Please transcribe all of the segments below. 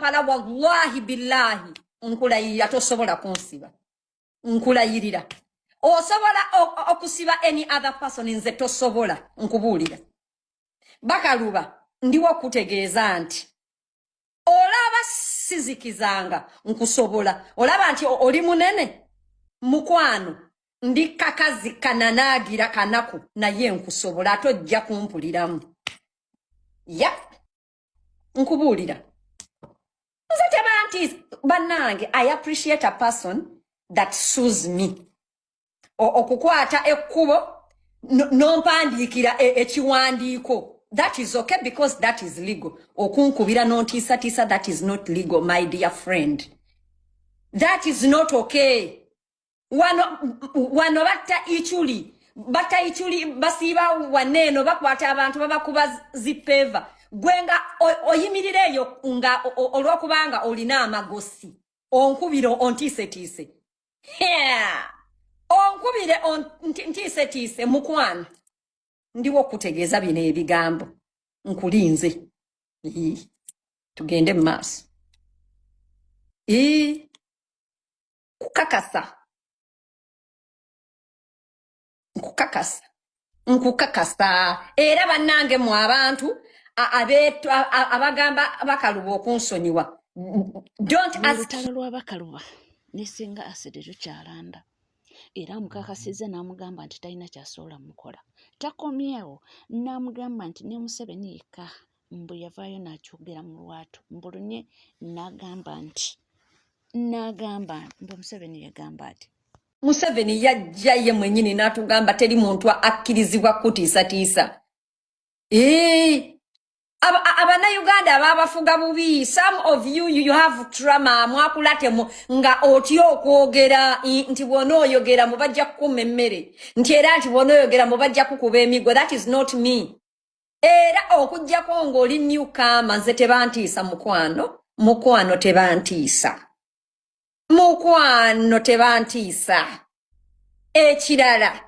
Kampala wallahi billahi nkulayirira tosobola kunsiba nkulayirira osobola okusiba any other person nze tosobola nkubuulira Bakaluba ndiwo okutegeeza nti olaba sizikizanga nkusobola olaba nti oli munene mukwano ndi kakazi kananaagira kanaku naye nkusobola atojja kumpuliramu nkubuulira nze tebanti bannange I appreciate a person that sues me okukwata ekkubo nompandiikira ekiwandiiko that is okay because that is legal okunkubira nontiisatiisa that is not legal my dear friend that is not okay wano batta ichuli basiiba waneeno bakwata abantu babakuba zipeva gwenga oyimirira eyo nga olwokubanga olina amagosi onkubire ontiisetiise onkubire ntiisetiise mukwana ndiwo okutegeeza bino ebigambo nkulinze tugende mu maaso nkukakasa era bannange mu abantu abagamba Bakaluba okunsonyiwa don't ask olutalo lwa Bakaluba ne singa asede lukyalanda era mukakasize n'amugamba nti talina kyasobola mukola takomyewo n'amugamba nti ne Museveni yekka mbu yavaayo n'akyogera mu lwatu mbulunye n'agamba mbu Museveni yagamba ati Museveni yajja ye mwenyini n'atugamba teri muntu akkirizibwa kutiisatiisa Abana-Uganda babafuga bubi some of you have trauma mwakulate nga otyo okwogera nti bw'ona oyogera mubajja kukuma emmere nti era nti bw'ona oyogera mubajja kukuba emigo that is not me era okujjako ng'oli newcomer nze tebantiisa mukwano tebantiisa ekirala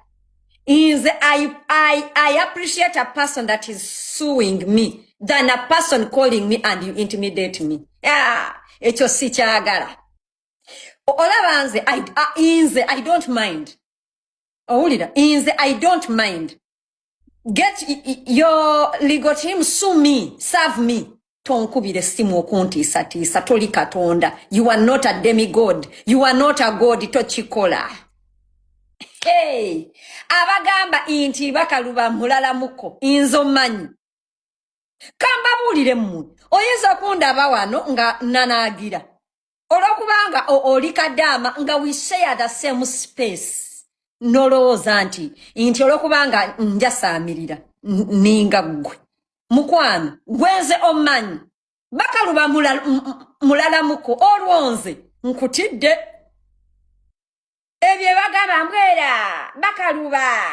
nze I appreciate a person that is suing me than a person calling me and you intimidate me. Ekyo sikyagala. Olaba nze I don't mind. Owulira nze I don't mind. Get your legal team, sue me, serve me. Tonkubire simu okuntiisatiisa toli Katonda. You are not a demigod. You are not a god tochikola. Hey, abagamba inti Bakaluba mulala muko inzo manyi. Kamba bulire mmwe oyinza kundaba wano nga nanaagira olwokubanga oli kadama nga we share the same space nolowooza nti olwokubanga njasaamirira ninga gwe mukwano gwenze omanyi Bakaluba mulala muko olwonze nkutidde ebyo bagamba mbwera Bakaluba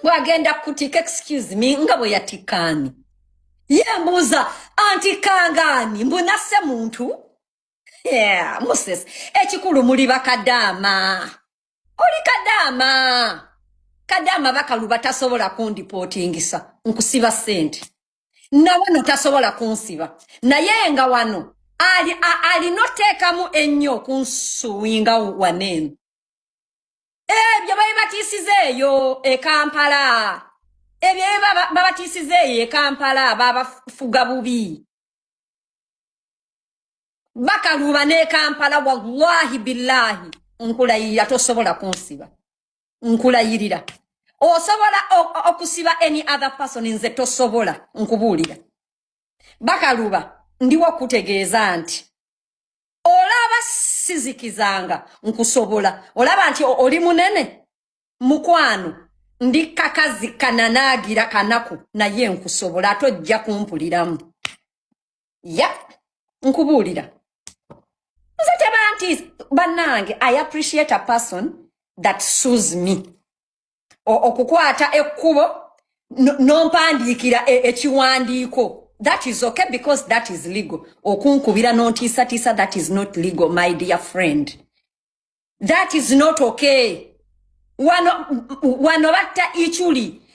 bwagenda kutika excuse me nga bwe yatikani yembuza antikangani mbunase muntu Moses ekikulu muli bakadama oli kadama Bakaluba tasobola kundipotingisa nkusiba sente na wano tasobola kunsiba naye nga wano alinoteekamu ennyo kunsuwinga waneno ebyo babatiisizeeyo Kampala ebyo babatiisizeeyo Kampala babafuga bubi Bakaluba ne Kampala wallahi billahi nkulayirira tosobola kunsiba nkulayirira osobola okusiba any other person nze tosobola nkubuulira Bakaluba ndiwo okutegeeza nti olaba sizikizanga nkusobola olaba nti oli munene mukwano ndi kakazi kananaagira kanaku naye nkusobola atojja kumpuliramu nkubuulira nze tebanti bannange I appreciate a person that sues me okukwata ekkubo nompandiikira ekiwandiiko that is okay because that is legal okunkubira nontiisatiisa that is not legal my dear friend that is not okay wano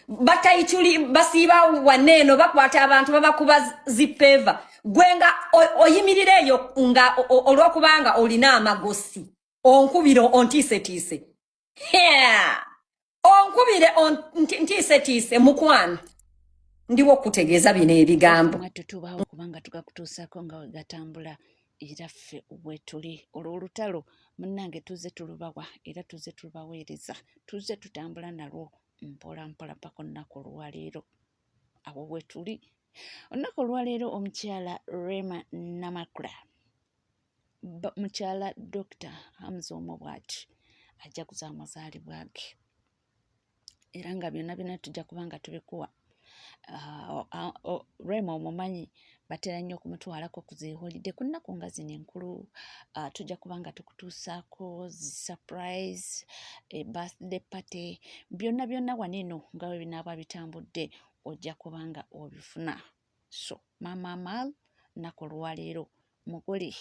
batta ichuli basiiba waneeno bakwata abantu babakuba zipeva gwenga oyimirira eyo nga olwokubanga olina amagosi onkubire ontiise onkubire ntiise mukwano ndiwo okutegeeza bino ebigambo tutubawo kubanga tugakutuusako nga wegatambula era ffe bwetuli olw'olutalo munnange tuze tulubawa era tuze tulubaweereza tuze tutambula nalwo mpola mpola paka olunaku olwaleero awo bwetuli olunaku olwaleero omukyala Rema Namakula mukyala Dr. Hamza Omubwati ajja kuza amazaalibwa ge era nga byonna tujja kubanga tubikuwa Rema omumanyi batera nnyo okumutwalako ku ziholide ku nnaku nga zino enkulu tujja kubanga tukutuusaako surprise birthday party byonna waneno nga we binaaba bitambudde ojja kubanga obifuna so Mama Amal nnaku olwaleero mugole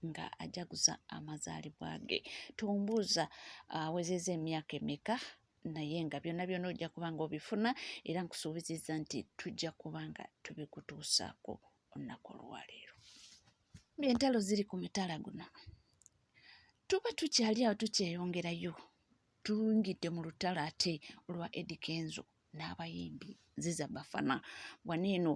nga ajaguza amazaalibwa ge tumbuuza awezezza emyaka emeka naye nga byonna ojja kubanga obifuna era nkusuubizizza nti tujja kubanga tubikutuusaako olunaku olwaleero byentalo ziri ku mitala guno tuba tukyali awo tukyeyongerayo tulungidde mu lutalo ate olwa Eddie Kenzo n'abayimbi Ziza Bafana waneeno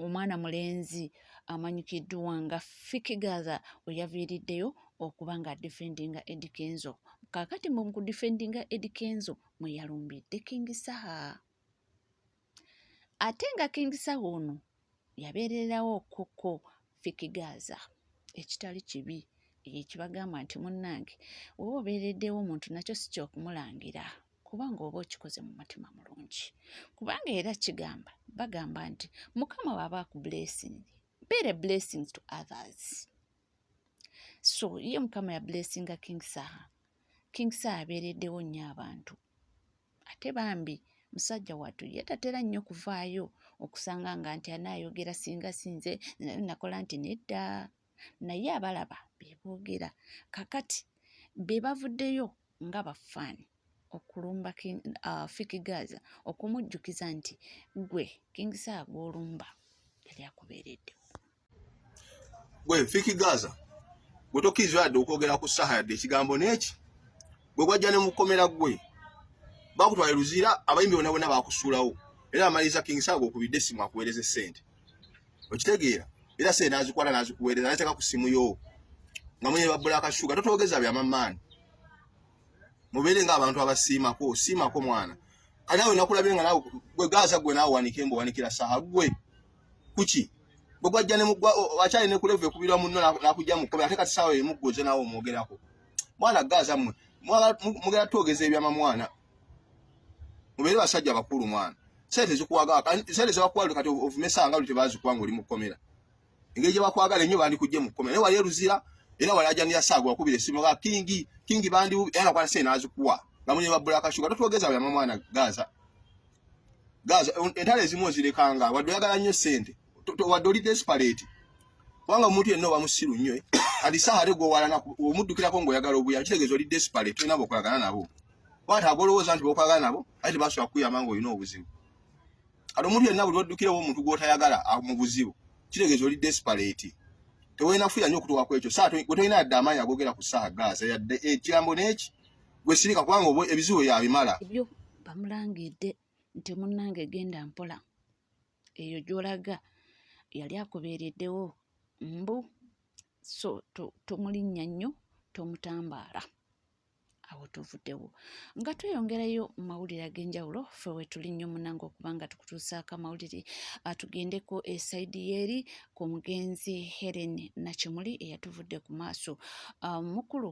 omwana mulenzi amanyikiddwa nga Fikigaza weyaviiriddeyo okuba nga defendinga Eddie Kenzo kakati mu kudefendinga Eddie Kenzo mwe yalumbidde King Saha ate nga King Saha ono yabeererawo koko Fikigaza ekitali kibi ekibagamba nti munnange woba obeereddewo omuntu nakyo si kyokumulangira kubanga oba okikoze mu mutima mulungi kubanga era bagamba nti Mukama bw'aba akublessing be a blessings to others so ye Mukama ya blessinga King Saha abeereddewo nnyo abantu ate bambi musajja wattu ye tatera nnyo kuvaayo okusanga nga nti anaayogera singa sinze nakola nti nedda naye abalaba beeboogera kakati be bavuddeyo nga bafaani okulumba Fikigaza okumujjukiza nti gwe King Saha gw'olumba yali akubeereddewo gwe Fikigaza gwe tokkirizibwa yadde okwogera ku Saha yadde ekigambo n'eki gwe gwajja ne mukomera gwe bakutwala Luzira abayimbi bonna bakusuulawo era amaliriza King Saha gw'okubidde essimu akuweereza essente okitegeera era sente n'azikwata n'azikuweereza n'ateeka ku ssimu yo nga mwenye babbula akashuga totwogeza bya mamaani mubeere ng'abantu abasiimako siimako mwana kati nawe nakulabye nga nawe gwe Gaza gwe naawe wanike ng'owanikira Saha gwe kuki gwe gwajja ne wakyali ne kuleve ekubirwa munno n'akujja mu kkomera ate kati Saha emuggoze naawe omwogerako mwana Gaza mmwe mugera twogeza ebyama mwana mubeere basajja bakulu mwana sente zikuwagala sente zebakuwalira kati ovume Saha nga buli tebazikuwa ng'oli mu kkomera engeri gye bakwagala ennyo bandikujje mu kkomera naye wali Luzira era wali ajja Saha gwakubira essimu ga kingi bandi era nakwala sente n'azikuwa nga munye babbula akashuga totwogeza byama mwana Gaza entalo ezimu ozirekanga wadde oyagala nnyo sente wadde oli desperate kubanga omuntu yenna oba musiru nnyo kati Saha ate gw'owalana omuddukirako ng'oyagala obuyambi kitegeeza oli desperate tolina b'okwagala nabo kwata agolowooza nti b'okwagala nabo ate tebasobola kukuyamba ng'olina obuzibu kati omuntu yenna buli oddukirawo omuntu gw'otayagala mu buzibu kitegeeza oli desperate tewolina kufuya nnyo okutuuka ekyo Saha gwe tolina yadde amaanyi agogera ku Saha Gaza yadde ekigambo n'eki gwe sirika kubanga ebizibu yabimala ebyo bamulangidde nti munnange genda mpola eyo gy'olaga yali akubeereddewo mbu so tomulinnya nnyo tomutambaala awo tuvuddewo nga tweyongerayo mu mawulire ag'enjawulo ffe we tuli nnyo munnange okubanga tukutuusaako amawulire atugendeko esaidi yeeri ku mugenzi Helen Nakimuli eyatuvudde ku maaso mukulu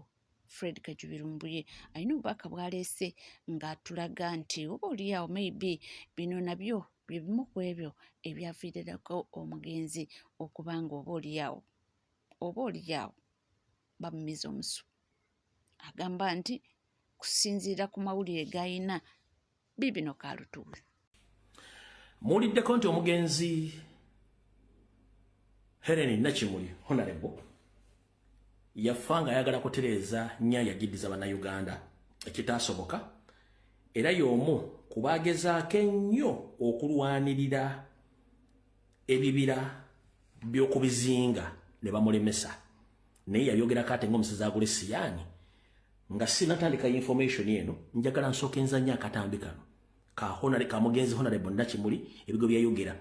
Fred Kajubirumbuye alina obubaka bw'aleese ng'atulaga nti oba oliawo maybe bino nabyo bye bimu ku ebyo ebyaviirirako omugenzi okubanga oba oliawo bamumiza omusu agamba nti kusinziira ku mawulire g'ayina bibino kaalutuwe muwuliddeko nti omugenzi Helen Nakimuli Honorable yafa nga ayagala kutereeza nnyanja giddiza bannayuganda ekitaasoboka era y'omu ku baagezaako ennyo okulwanirira ebibira byokubizinga ne bamulemesa naye yabyogera ate ng'omusezi agule siyani nga sinatandika information eno njagala nsooke nzanya akatambi kano ka mugenzi Honorable Nakimuli ebigo byayogera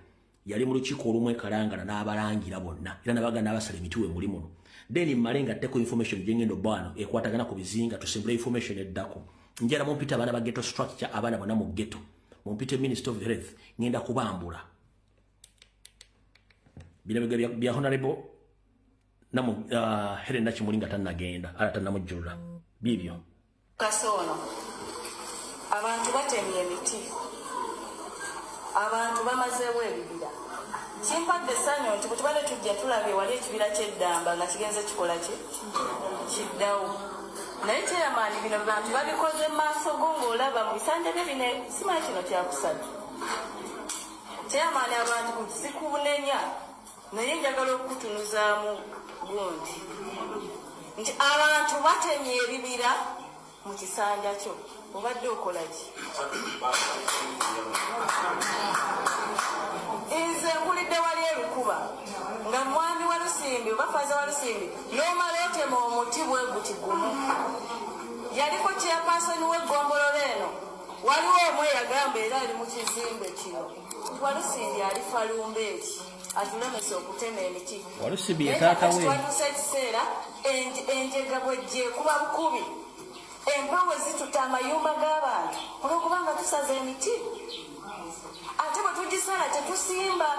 yali mu lukiiko olumu ekalangala n'abalangira bonna era nabaga n'abasala emitiwe muli muno then mmalenga tteko information gyengendo bwano ekwatagana ku bizinga tusimbula information eddako njala mumpita abaana ba ghetto structure abaana bonna mu ghetto mumpite Minister of Health ngenda kubambula bino bigo bya Honorable namu Helen Nakimuli nga tannagenda ala tannamujjulula bibyo kasono abantu batemye emiti abantu bamazeewo ebibira kimpadde essanyu nti bwetubadde tujja tulabye wali ekibira ky'eddamba nga kigenze kikola kiddawo naye kyeyamaani bino bantu babikoze mu maaso go ng'olaba mu bisanja bye bino simanyi kino kyakusatu kyeyamaani abantu kusikubunenya naye njagala okutunuzaamu gundi nti abantu batemye ebibira mu kisanja kyo obadde okola ki nze nkulidde wali erukuba nga mwami wa Lusimbi oba faza wa Lusimbi n'omala otema omuti bwe guti gumu yaliko chairperson w'eggombolola eno waliwo omwe yagamba era ali mu kizimbe kino wa Lusimbi ali falumba eki atulemesa okutema emiti Walusimbi ye taata we twatuusa ekiseera enjega bwejje kuba bukubi empawe zituta amayumba g'abantu olwokubanga tusaza emiti ate bwe tugisala tetusimba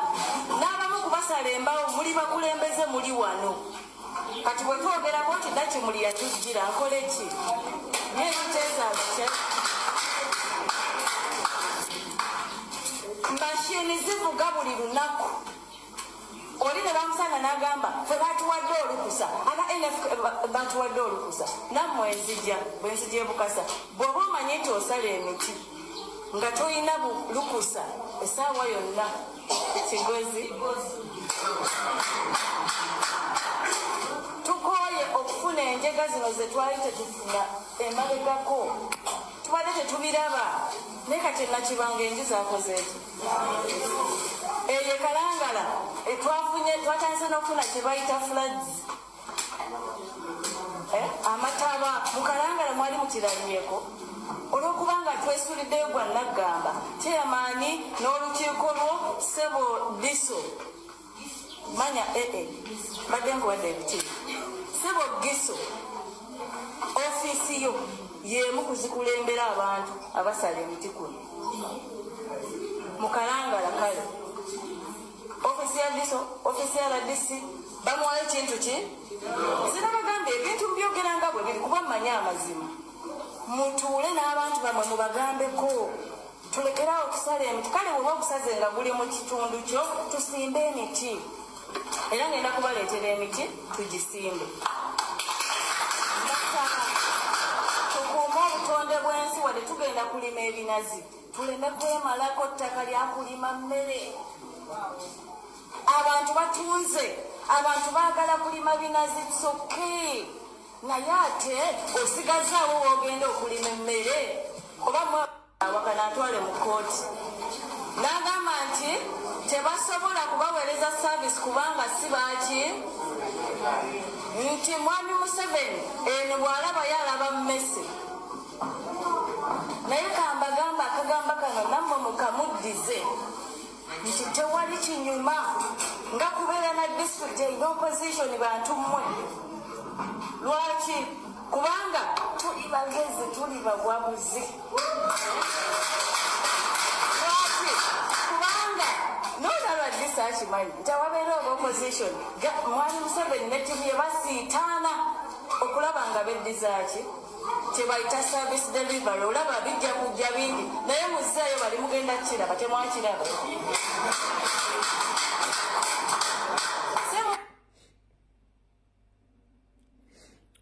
n'abamu kubasala embawo muli bakulembeze muli wano kati bwe twogerako nti Nakimuli yatujjira nkole ki yeekiteesaaze mashini zivuga buli lunaku oli ne bamusanga n'agamba fe batuwadde olukusa aba NF batuwadde olukusa nammwe enzija bwenzija ebukasa bw'oba omanyi nti osala emiti nga toyina lukusa essaawa yonna kigozi tukooye okufuna enjega zino ze twali tetufuna emabegako tubadde tetubiraba naye kati Nakibanga enju zaakoze eki eyo Kalangala etwafunye twatandise n'okufuna kye bayita floods amataba mu Kalangala mwali mukiralieko olwokubanga twesuliddeyo gwa Naggamba kyeyamaani n'olukiiko lwo Ssebo Diso manya badde nkuwadde ebitiibwa Ssebo Giso ofiisi yo y'emu kuzikulembera abantu abasala emiti kuno mu Kalangala kale ofiisi ya Diso ofiisi ya RDC bamuwayo kintu ki zirabagamba ebintu byogera nga bwe biri kuba mmanyi amazima mutuule n'abantu bamwe mubagambeko tulekerawo tusala emiti kale bweba obusaze nga buli mu kitundu kyo tusimbe emiti era ngenda kubaleetera emiti tugisimbe tukuume obutonde bw'ensi wadde tugenda kulima ebinazi tuleme kwemalako ttaka lya kulima mmere abantu batunze abantu baagala kulima binazi tsoke naye ate osigazaawo woogenda okulima emmere oba mwawakana atwale mu kooti n'agamba nti tebasobola kubaweereza saavisi kubanga si baaki nti mwami Museveni eno bw'alaba yalaba mmese naye kambagamba akagamba kano nammwe mukamuddize nti tewali kinyuma nga kubeera na disitulikiti erina opposition bantu mmwe lwaki kubanga tuli bagezi tuli bagwamuzi lwaki kubanga nolwalwa disa akimanyi nti awabeera oba opposition mwami Museveni ne timu ye basiitaana okulaba nga beddizaaki kyebayita service delivery olaba bijja kujja bingi naye muzzeeyo bali mugenda kukiraba temwakiraba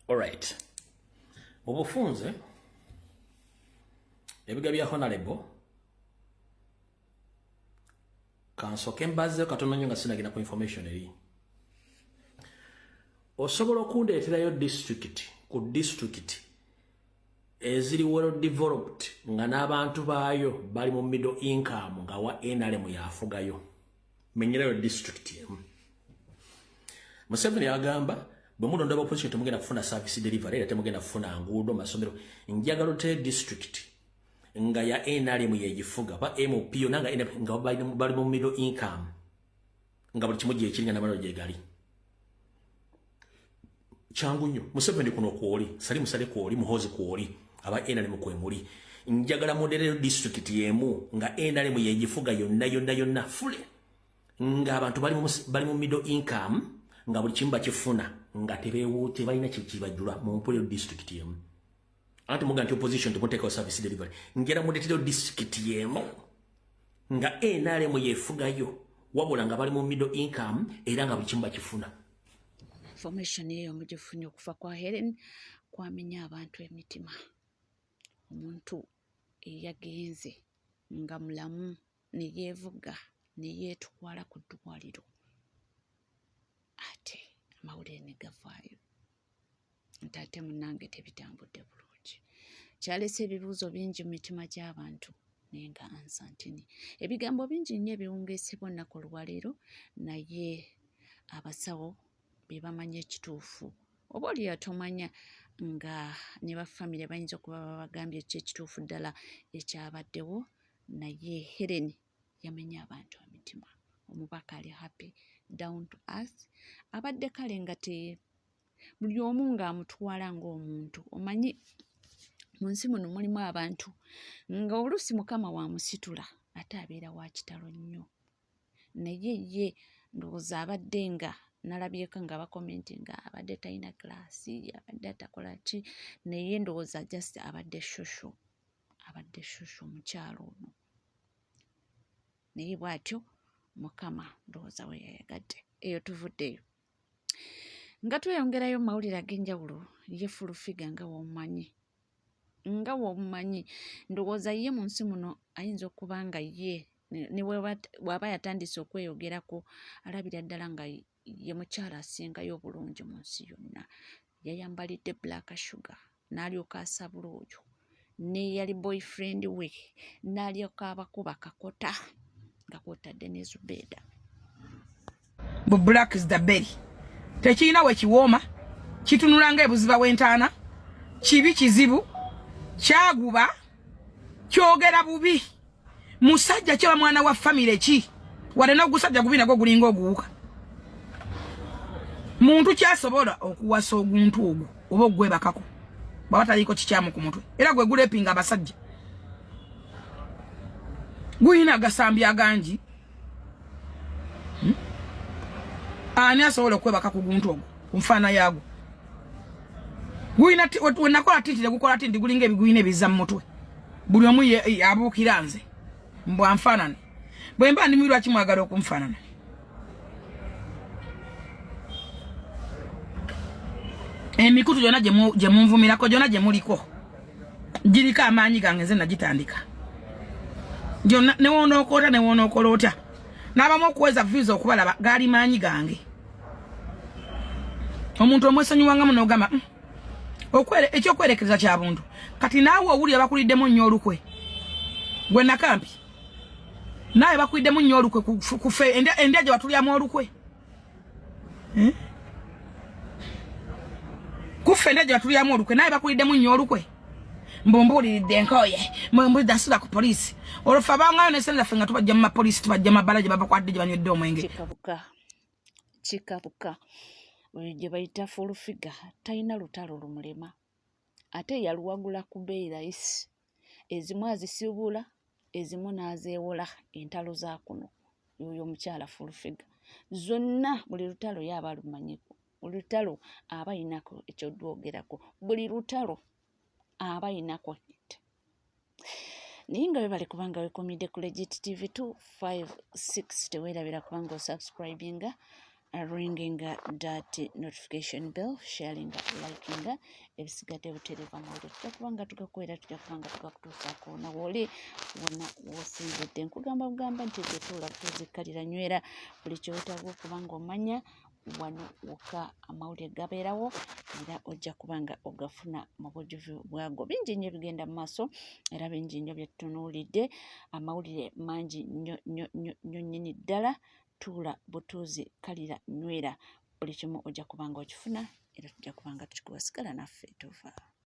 alright obufunze ebiga bya Honorable kansoke mbaze katono nnyo nga sinagenda ku information eri osobola okundeeterayo ku district eziri well developed nga n'abantu baayo bali mu middle income nga wa NRM yafugayo menyerayo district emu. Museveni agamba bwe mulonda opposition temugenda kufuna service delivery era temugenda kufuna nguudo masomero njagala te district nga ya NRM yegifuga ba MOP yonanga nga bali mu middle income nga buli kimu gyekiringa n'amalo gyegali changu nnyo Museveni kuno kwoli sali musale kwoli muhozi kwoli aba NRM kwemuli njagala model district yemu nga NRM yegifuga yonna fule nga abantu bali mu middle income nga buli kimu bakifuna nga tebeewuute balina kibajjula mu mpuliro district yemu ate muga nti opposition temuteka service delivery ngera mudetero district yemu nga NRM yefugayo wabula nga bali mu middle income era nga buli kimu bakifuna. Information eyo mugifunye okufa kwa Helen kwamenya abantu emitima. Omuntu eyagenze nga mulamu neyevuga neyeetwala ku ddwaliro ate amawulire ne gavaayo nti ate munnange tebitambudde bulungi. Kyalese ebibuuzo bingi mu mitima gy'abantu naye nga ansantini ebigambo bingi nnyo ebiwungeesebwa olunaku olwaleero naye abasawo be bamanya ekituufu oba oli atomanya nga ne bafamire bayinza okuba babagambye ekituufu ddala ekyabaddewo naye Helen yamenya abantu emitima. Omubaka ali happy down to earth abadde kale nga buli omu ng'amutwala ng'omuntu. Omanyi mu nsi muno mulimu abantu nga oluusi mukama wamusitula ate abeera wa kitalo nnyo naye ye ndowooza abadde nga nalabyeko nga bakomenti nga abadde talina kilasi abadde atakola ki naye ndowooza just abadde shosho omukyalo ono naye bw'atyo mukama ndowooza we yayagadde. Eyo tuvuddeyo nga tweyongerayo mu mawulire ag'enjawulo ye Full-Figure nga womumanyi ndowooza ye mu nsi muno ayinza okuba nga ye ne bw'aba yatandise okweyogerako alabira ddala nga ye mukyala asingayo obulungi mu nsi yonna. Yayambalidde Black Sugar n'alyoka asabula oyo n'eyali boyfriend we n'alyoka abakuba kakota nga kwotadde ne Zubeda. Bu Black is the berry tekirina we kiwooma kitunula ng'ebuziba w'entaana kibi kizibu kyaguba kyogera bubi musajja kyaba mwana wa famire ki wale n'ogusajja gubi nagwo gulinga oguwuka muntu kyasobola okuwasa oguntu ogwo oba ogwebakako baba taliko kikyamu ku mutwe era gwe gulepinga abasajja guyina agasambi agangi ani asobola okwebaka ku guntu ogwo kumfaana yago guyina wenakola tintire gukola tinti gulinga ebiguyina ebiza mu mutwe buli omu abuukira nze mbwa nfaanane bwe mba ndimirwa kimwagala okumfaanana. Emikutu gyonna gye munvumirako gyonna gye muliko giriko amaanyi gange nze nagitandika gyonna newonookola otya n'abamu okuweza visa okubalaba gaali maanyi gange. Omuntu omwesonyiwangamu n'ogamba ekyokwerekereza kya buntu kati naawe owulira bakuliddemu nnyo olukwe gwe nakampi naawe bakuliddemu nnyo olukwe kufe endya gye batulyamu olukwe kufe endya gye batulyamu olukwe naawe bakuliddemu nnyo olukwe mbumbuuliridde nkooye mbudasula ku poliisi olwofe abangayo nesente zaffe nga tubajja mu mapoliisi tubajja mabala gye babakwadde gye banywedde omwenge kikabuka oyo gye bayita Full-Figure talina lutalo lumulema ate yaluwagula ku bbeeyi layisi ezimu azisibula ezimu n'azeewola entalo za kuno yoyo omukyala Full-Figure zonna buli lutalo yaaba alumanyiko buli lutalo aba ayinako ekyodwogerako buli lutalo aba ayinako naye nga webale kubanga wekomidde ku Legit TV 256 teweerabira kubanga osubscribinga ringing that notification bell, sharing, liking, ebisigadde butereva mawulire tujja kubanga tugakwera tujja kubanga tugakutuusaako na woli wonna wosinzidde nkugamba nti ebyetoola tuzikkalira nywera buli kyewetaaga okubanga omanya wano wokka amawulire gabeerawo era ojja kubanga ogafuna mu bujjuvu bwago. Bingi nnyo bigenda mu maaso era bingi nnyo bye tutunuulidde amawulire mangi nnyo nnyini ddala tuula butuuzi kalira nywera buli kimu ojja kubanga okifuna era tujja kubanga tukikuwa sigala naffe tuva